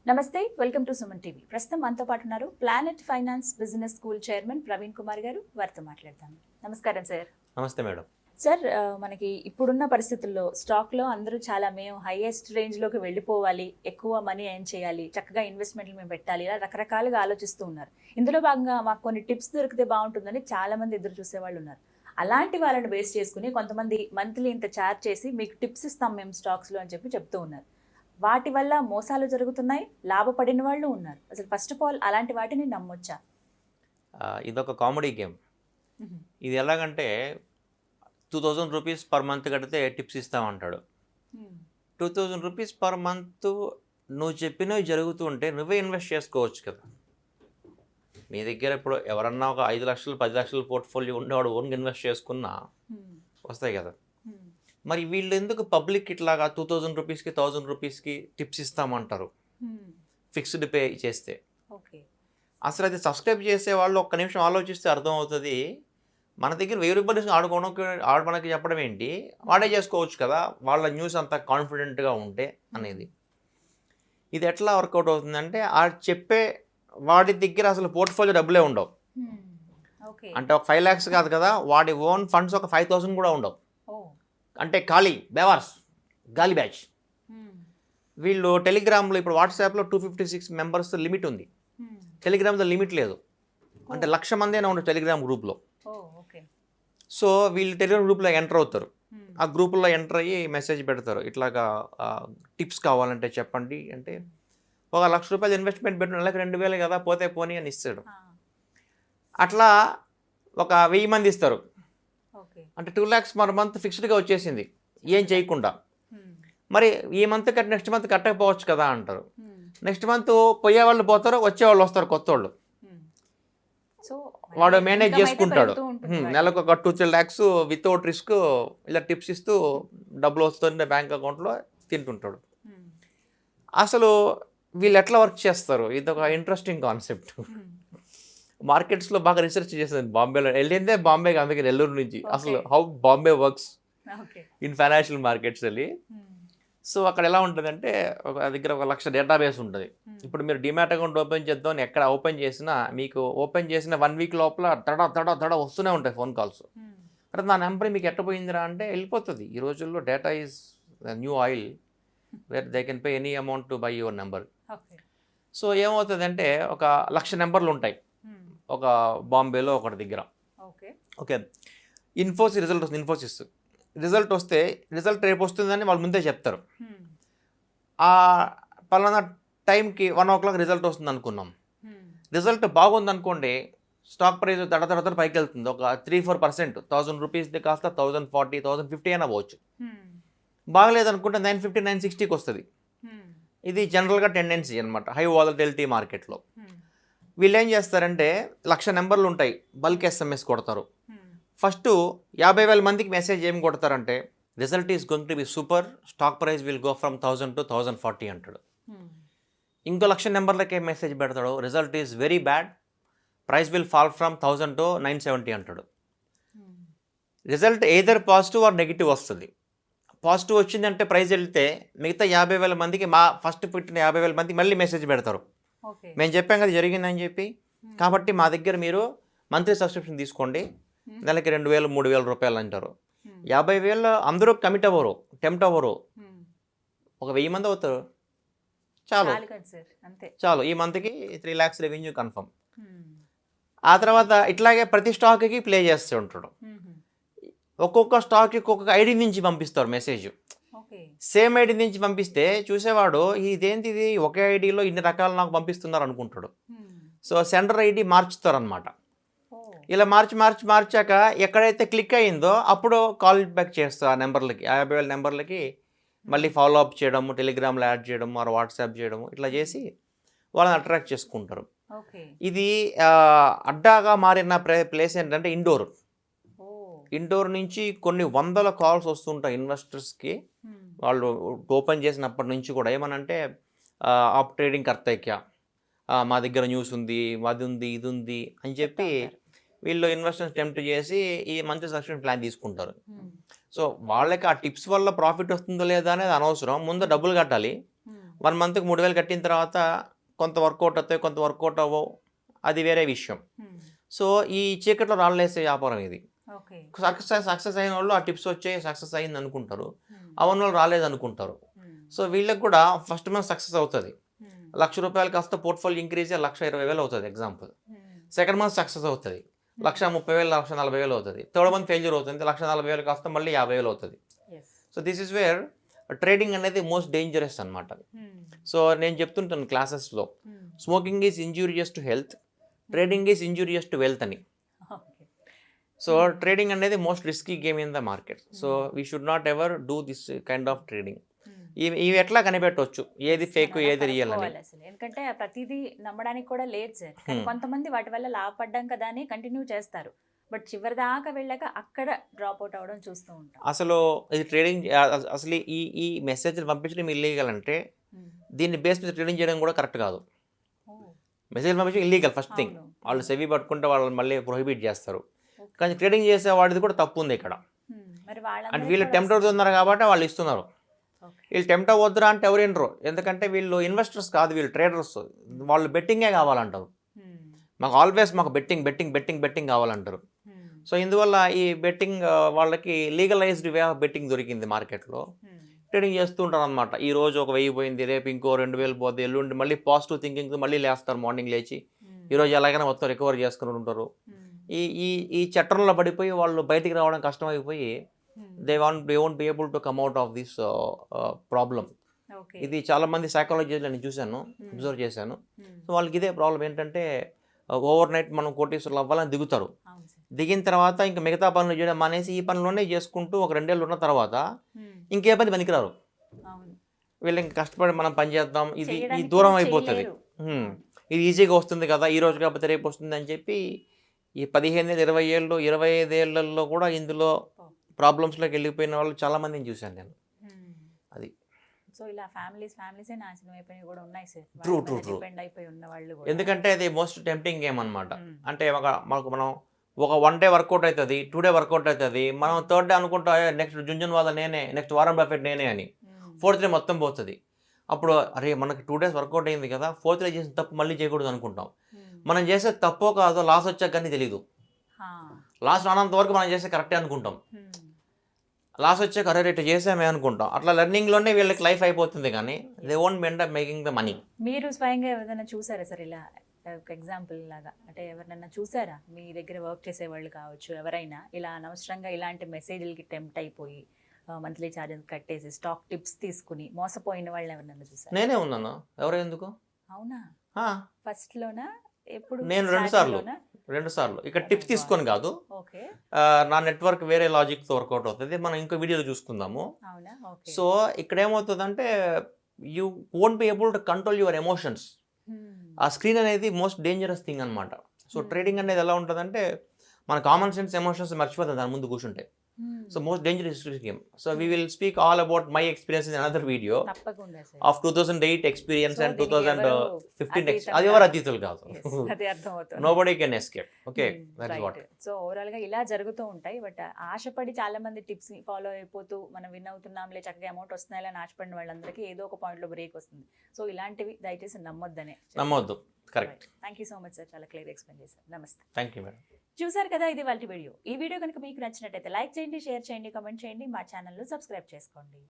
నమస్తే, welcome to Suman TV. ప్రస్తుతం మనతో పాటు ఉన్నారు planet finance business school chairman Praveen Kumar గారు. వారితో మాట్లాడతాను. నమస్కారం సార్. నమస్తే మేడం. సార్, మనకి ఇప్పుడున్న పరిస్థితుల్లో స్టాక్లో అందరూ మేము హైయెస్ట్ రేంజ్లోకి వెళ్ళిపోవాలి, ఎక్కువ మనీ ఎర్న్ చేయాలి, చక్కగా ఇన్వెస్ట్మెంట్లు మేము పెట్టాలి, ఇలా రకరకాలుగా ఆలోచిస్తూ ఉన్నారు. ఇందులో భాగంగా మాకు కొన్ని టిప్స్ దొరికితే బాగుంటుందని చాలామంది ఎదురు చూసేవాళ్ళు ఉన్నారు. అలాంటి వాళ్ళని బేస్ చేసుకుని కొంతమంది మంత్లీ ఇంత ఛార్జ్ చేసి మీకు టిప్స్ ఇస్తాం మేము స్టాక్స్లో అని చెప్తూ ఉన్నారు. వాటి వల్ల మోసాలు జరుగుతున్నాయి, లాభపడిన వాళ్ళు ఉన్నారు. అసలు ఫస్ట్ ఆఫ్ ఆల్ అలాంటి వాటిని నమ్మొచ్చా? ఇదొక కామెడీ గేమ్. ఇది ఎలాగంటే 2000 రూపీస్ పర్ మంత్ కడితే టిప్స్ ఇస్తామంటాడు. 2000 రూపీస్ పర్ మంత్ నువ్వు చెప్పినవి జరుగుతూ ఉంటే నువ్వే ఇన్వెస్ట్ చేసుకోవచ్చు కదా. మీ దగ్గర ఇప్పుడు ఎవరన్నా ఒక 5 లక్షలు 10 లక్షల పోర్ట్ఫోలియో ఉండేవాడు ఓన్గా ఇన్వెస్ట్ చేసుకున్నా వస్తాయి కదా. మరి వీళ్ళు ఎందుకు పబ్లిక్ ఇట్లాగా 2000 రూపీస్కి 1000 రూపీస్కి టిప్స్ ఇస్తామంటారు ఫిక్స్డ్ పే చేస్తే? అసలు అది సబ్స్క్రైబ్ చేసే వాళ్ళు ఒక్క నిమిషం ఆలోచిస్తే అర్థమవుతుంది. మన దగ్గర 1000 రూపాయలు ఆడమనకి చెప్పడం ఏంటి, వాడే చేసుకోవచ్చు కదా వాళ్ళ న్యూస్ అంతా కాన్ఫిడెంట్గా ఉంటే అనేది. ఇది ఎట్లా వర్కౌట్ అవుతుందంటే ఆ చెప్పే వాడి దగ్గర అసలు పోర్ట్ఫోలియో డబ్బులే ఉండవు. అంటే ఒక 5 lakhs కాదు కదా, వాడి ఓన్ ఫండ్స్ ఒక 5000 కూడా ఉండవు. అంటే ఖాళీ బేవార్స్, గాలి బ్యాచ్. వీళ్ళు టెలిగ్రామ్లో ఇప్పుడు వాట్సాప్లో 256 మెంబర్స్ లిమిట్ ఉంది, టెలిగ్రామ్లో లిమిట్ లేదు. అంటే 1,00,000 మంది అయినా ఉండదు టెలిగ్రామ్ గ్రూప్లో. సో వీళ్ళు టెలిగ్రామ్ గ్రూప్లో ఎంటర్ అవుతారు. ఆ గ్రూపుల్లో ఎంటర్ అయ్యి మెసేజ్ పెడతారు, ఇట్లాగా టిప్స్ కావాలంటే చెప్పండి అంటే. ఒక 1,00,000 రూపాయలు ఇన్వెస్ట్మెంట్ పెట్టిన నెలకు 2,000 కదా, పోతే పోనీ అని ఇస్తాడు. అట్లా ఒక 1000 మంది ఇస్తారు. అంటే 2 lakhs పర్ మంత్ ఫిక్స్డ్గా వచ్చేసింది ఏం చేయకుండా. మరి ఈ మంత్ కట్టి నెక్స్ట్ మంత్ కట్టకపోవచ్చు కదా అంటారు. నెక్స్ట్ మంత్ పోయేవాళ్ళు పోతారు, వచ్చేవాళ్ళు వస్తారు కొత్త వాళ్ళు. వాడు మేనేజ్ చేసుకుంటాడు. నెలకు ఒక 2-3 lakhs వితౌట్ రిస్క్ ఇలా టిప్స్ ఇస్తూ డబ్బులు వస్తుంది బ్యాంక్ అకౌంట్లో తింటుంటాడు. అసలు వీళ్ళు ఎట్లా వర్క్ చేస్తారు? ఇది ఒక ఇంట్రెస్టింగ్ కాన్సెప్ట్. మార్కెట్స్లో బాగా రీసెర్చ్ చేస్తుంది. బాంబేలో వెళ్ళిందే బాంబేకి, అందుకే నెల్లూరు నుంచి. అసలు how Bombay works in financial markets వెళ్ళి. సో అక్కడ ఎలా ఉంటుందంటే ఒక దగ్గర 1,00,000 డేటాబేస్ ఉంటుంది. ఇప్పుడు మీరు డిమాట్ అకౌంట్ ఓపెన్ చేద్దాం, ఎక్కడ ఓపెన్ చేసినా మీకు ఓపెన్ చేసిన 1 week లోపల తడ వస్తూనే ఉంటాయి ఫోన్ కాల్స్. అంటే నా నెంబర్ మీకు ఎట్ట పోయిందిరా అంటే వెళ్ళిపోతుంది. ఈ రోజుల్లో data is new oil where they can pay any amount to buy your number. So ఏమవుతుందంటే ఒక 1,00,000 నెంబర్లు ఉంటాయి ఒక బాంబేలో ఒకటి దగ్గర. ఓకే, ఇన్ఫోసిస్ రిజల్ట్ వస్తుంది. ఇన్ఫోసిస్ రిజల్ట్ వస్తే రిజల్ట్ రేపు వస్తుందని వాళ్ళు ముందే చెప్తారు. ఆ పలానా టైంకి 1 o'clock రిజల్ట్ వస్తుంది అనుకున్నాం. రిజల్ట్ బాగుంది అనుకోండి, స్టాక్ ప్రైస్ తడ పైకి వెళ్తుంది. ఒక 3-4%, 1000 రూపీస్ది కాస్త 1040, 1050 అయినా పోవచ్చు. బాగలేదు అనుకుంటే 950, 960కి వస్తుంది. ఇది జనరల్గా టెండెన్సీ అనమాట హై వాలటిలిటీ మార్కెట్లో. వీళ్ళు ఏం చేస్తారంటే 1,00,000 నెంబర్లు ఉంటాయి, బల్క్ SMS కొడతారు. ఫస్ట్ 50,000 మందికి మెసేజ్ ఏం కొడతారంటే result is going to be super, stock price will go from 1000 to 1040 అంటాడు. ఇంకో 1,00,000 నెంబర్లకి మెసేజ్ పెడతాడు, result is very bad, price will fall from 1000 to 970 అంటాడు. Result either positive or negative వస్తుంది. పాజిటివ్ వచ్చిందంటే ప్రైస్ వెళ్తే మిగతా 50,000 మందికి ఫస్ట్ పెట్టిన 50,000 మందికి మళ్ళీ మెసేజ్ పెడతారు, మేము చెప్పాం కదా జరిగిందని చెప్పి, కాబట్టి మా దగ్గర మీరు మంత్లీ సబ్స్క్రిప్షన్ తీసుకోండి, నెలకి 2,000-3,000 రూపాయలు అంటారు. 50,000 అందరూ కమిట్ అవ్వరు, టెంప్ట్ అవ్వరు. ఒక 1000 మంది అవుతారు, చాలు ఈ మంత్కి 3 lakhs రెవెన్యూ కన్ఫర్మ్. ఆ తర్వాత ఇట్లాగే ప్రతి స్టాక్కి ప్లే చేస్తూ ఉంటాడు. ఒక్కొక్క స్టాక్కి ఒక్కొక్క ఐడి నుంచి పంపిస్తారు మెసేజ్. సేమ్ ఐడి నుంచి పంపిస్తే చూసేవాడు ఇదేంటి ఇది ఒకే ఐడిలో ఇన్ని రకాలు నాకు పంపిస్తున్నారు అనుకుంటాడు. సో సెండర్ ఐడి మార్చుతారు అనమాట. ఇలా మార్చాక ఎక్కడైతే క్లిక్ అయ్యిందో అప్పుడు కాల్ బ్యాక్ చేస్తారు ఆ నెంబర్లకి, 50,000 నెంబర్లకి మళ్ళీ ఫాలో అప్ చేయడము, టెలిగ్రామ్లో యాడ్ చేయడము, ఆర్ వాట్సాప్ చేయడము, ఇట్లా చేసి వాళ్ళని అట్రాక్ట్ చేసుకుంటారు. ఇది అడ్డాగా మారిన ప్లేస్ ఏంటంటే ఇండోర్ నుంచి కొన్ని 100 కాల్స్ వస్తుంటాయి ఇన్వెస్టర్స్కి. వాళ్ళు ఓపెన్ చేసినప్పటి నుంచి కూడా ఏమనంటే ఆప్ ట్రేడింగ్ కర్తైక్య, మా దగ్గర న్యూస్ ఉంది, అది ఉంది, ఇది ఉంది అని చెప్పి వీళ్ళు ఇన్వెస్టర్స్ టెంప్ట్ చేసి ఈ మంత్లీ సబ్స్క్రిప్షన్ ప్లాన్ తీసుకుంటారు. సో వాళ్ళకి ఆ టిప్స్ వల్ల ప్రాఫిట్ వస్తుందో లేదా అనేది అనవసరం, ముందు డబ్బులు కట్టాలి, 1 మంత్కి 3,000 కట్టిన తర్వాత కొంత వర్కౌట్ అవుతాయి, కొంత వర్కౌట్ అవ్వవు, అది వేరే విషయం. సో ఈ చీకట్లో రాళ్ళేసే వ్యాపారం ఇది. సక్సెస్ అయిన వాళ్ళు ఆ టిప్స్ వచ్చాయి, సక్సెస్ అయింది అనుకుంటారు, అవన్న వాళ్ళు రాలేదు అనుకుంటారు. సో వీళ్ళకి కూడా ఫస్ట్ మంత్ సక్సెస్ అవుతుంది, ₹1,00,000 కాస్త పోర్ట్ఫోలియో ఇంక్రీజ్ 1,20,000 అవుతుంది ఎగ్జాంపుల్. సెకండ్ మంత్ సక్సెస్ అవుతుంది, 1,30,000 1,40,000 అవుతుంది. థర్డ్ మంత్ ఫెయిల్యూర్ అవుతుంది, 1,40,000 కాస్త మళ్ళీ 50,000 అవుతుంది. So this is where trading అనేది మోస్ట్ డేంజరస్ అనమాట. సో నేను చెప్తుంటాను క్లాసెస్లో, smoking is injurious to health, trading is injurious to wealth అని. సో ట్రేడింగ్ అనేది most risky game in the market. So we should not ever do this kind of trading. ఇవి ఎట్లా కనిపెట్టవచ్చు ఏది ఫేక్ ఏది రియల్ అని? ఎందుకంటే ప్రతిదీ నమ్మడానికి కూడా లేదు సార్. కొంతమంది వాటి వల్ల లాభపడ్డాం కదా అని కంటిన్యూ చేస్తారు, బట్ చివరి దాకా వెళ్ళాక అక్కడ డ్రాప్ అవుట్ అవ్వడం చూస్తూ ఉంటాం. అసలు ఇది ట్రేడింగ్, అసలు ఈ మెసేజ్లు పంపించడం ఇల్లీగల్ అంటే దీన్ని బేస్ మీద ట్రేడింగ్ చేయడం కూడా కరెక్ట్ కాదు. మెసేజ్ పంపించడం ఇల్లీగల్ ఫస్ట్ థింగ్. వాళ్ళు సెవి పట్టుకుంటే వాళ్ళు మళ్ళీ ప్రొహిబిట్ చేస్తారు, కానీ ట్రేడింగ్ చేసే వాడిది కూడా తప్పు ఉంది ఇక్కడ. అంటే వీళ్ళు టెంప్ట్ అవుతున్నారు కాబట్టి వాళ్ళు ఇస్తున్నారు. వీళ్ళు టెంప్ట్ అవ్వద్దురా అంటే ఎవరు వినరు, ఎందుకంటే వీళ్ళు ఇన్వెస్టర్స్ కాదు, వీళ్ళు ట్రేడర్స్. వాళ్ళు బెట్టింగే కావాలంటారు, మాకు ఆల్వేస్ మాకు బెట్టింగ్ బెట్టింగ్ బెట్టింగ్ బెట్టింగ్ కావాలంటారు. సో ఇందువల్ల ఈ బెట్టింగ్ వాళ్ళకి లీగలైజ్డ్ వే ఆఫ్ బెట్టింగ్ దొరికింది మార్కెట్లో. ట్రేడింగ్ చేస్తూ ఉంటారు అనమాట. ఈ రోజు ఒక 1000 పోయింది, రేపు ఇంకో 2,000 పోద్ది, ఎల్లుండి మళ్ళీ పాజిటివ్ థింకింగ్ మళ్ళీ లేస్తారు, మార్నింగ్ లేచి ఈరోజు ఎలాగైనా మొత్తం రికవర్ చేసుకుని ఉంటారు. ఈ చట్టంలో పడిపోయి వాళ్ళు బయటికి రావడం కష్టమైపోయి they won't be able to come out of this problem. ఇది చాలా మంది సైకాలజీలో నేను చూశాను, అబ్జర్వ్ చేశాను. సో వాళ్ళకి ఇదే ప్రాబ్లం ఏంటంటే ఓవర్ నైట్ మనం కోటీశ్వరులు అవ్వాలని దిగుతారు. దిగిన తర్వాత ఇంకా మిగతా పనులు చేయడం మానేసి ఈ పనులోనే చేసుకుంటూ ఒక 2 ఏళ్ళు ఉన్న తర్వాత ఇంకే పని పనికిరారు. వీళ్ళు ఇంకా కష్టపడి మనం పని చేద్దాం, ఇది దూరం అయిపోతుంది. ఇది ఈజీగా వస్తుంది కదా, ఈ రోజు కాకపోతే రేపు వస్తుంది అని చెప్పి ఈ 15 ఏళ్ళు 20 ఏళ్ళు 25 ఏళ్లలో కూడా ఇందులో ప్రాబ్లమ్స్లోకి వెళ్ళిపోయిన వాళ్ళు చాలా మందిని చూశాను నేను. అది సో ఇలా ఫ్యామిలీసే నాశనం అయిపోయి కూడా ఉన్నాయి సార్. ట్రూ డిపెండ్ అయిపోయి ఉన్న వాళ్ళు కూడా. ఎందుకంటే అది మోస్ట్ టెంప్టింగ్ గేమ్ అనమాట. అంటే మనం ఒక 1 డే వర్కౌట్ అవుతుంది, 2 డే వర్కౌట్ అవుతుంది, మనం 3rd డే అనుకుంటా నెక్స్ట్ జుంజన్వాలా నేనే, నెక్స్ట్ వారన్ బఫెట్ నేనే అని. 4th డే మొత్తం పోతుంది. అప్పుడు అరే మనకి 2 days వర్కౌట్ అయింది కదా, 4th డే చేసిన తప్పు మళ్ళీ చేయకూడదు అనుకుంటాం. మనం చేసే తప్పో కాదో లాస్ వచ్చాక కానీ తెలియదు. లాస్ రానంత వరకు మనం చేసే కరెక్టే అనుకుంటాం, లాస్ వచ్చాక అరే రేట్ చేసామే అనుకుంటాం. అట్లా లెర్నింగ్లోనే వీళ్ళకి లైఫ్ అయిపోతుంది, కానీ they won't end up making the money. మీరు స్వయంగా ఏదైనా చూసారా సార్ ఇలా ఒక ఎగ్జాంపుల్ లాగా? అంటే ఎవరినైనా చూసారా మీ దగ్గర వర్క్ చేసేవాళ్ళు కావచ్చు, ఎవరైనా ఇలా అనవసరంగా ఇలాంటి మెసేజ్లకి టెంప్ట్ అయిపోయి మంత్లీ ఛార్జెస్ కట్టేసి స్టాక్ టిప్స్ తీసుకుని మోసపోయిన వాళ్ళని ఎవరినైనా చూసారా? నేనే ఉన్నాను, ఎవరు ఎందుకు? అవునా? ఫస్ట్ లోనా? ఎప్పుడు? నేను 2 సార్లు ఇక్కడ టిప్స్ తీసుకొని కాదు, నా నెట్వర్క్ వేరే లాజిక్తో వర్కౌట్ అవుతుంది, మనం ఇంకో వీడియోలో చూసుకుందాము. సో ఇక్కడ ఏమవుతుందంటే you won't be able to control your emotions. ఆ స్క్రీన్ అనేది మోస్ట్ డేంజరస్ థింగ్ అనమాట. సో ట్రేడింగ్ అనేది ఎలా ఉంటుందంటే మన కామన్ సెన్స్ ఎమోషన్స్ మర్చిపోతుంది దాని ముందు కూర్చుంటే. So most dangerous game. So we will speak all about my experience in another video of 2008 experience and 2015 అది ఎవరు అతీతులు కాదు. Nobody can escape. Okay, that is what. So overall గా ఇలా జరుగుతూ ఉంటాయి. బట్ ఆశపడి చాలా మంది టిప్స్ ఫాలో అయిపోతూ మనం విన్ అవుతున్నాంలే, చక్కగా అమౌంట్ వస్తున్నాయి అని ఆశపడిన వాళ్ళందరికీ ఏదో ఒక పాయింట్ లో బ్రేక్ వస్తుంది. సో ఇలాంటివి దయచేసి నమ్మొద్దు. Correct. Thank you so much sir, చాలా క్లియర్ ఎక్స్ప్లెయిన్ చేశారు. నమస్తే. Thank you madam. చూసారు కదా, ఇది వాళ్ళ వీడియో. ఈ వీడియో కనుక మీకు నచ్చినట్టయితే లైక్ చేయండి, షేర్ చేయండి, కామెంట్ చేయండి, మా ఛానల్ను సబ్స్క్రైబ్ చేసుకోండి.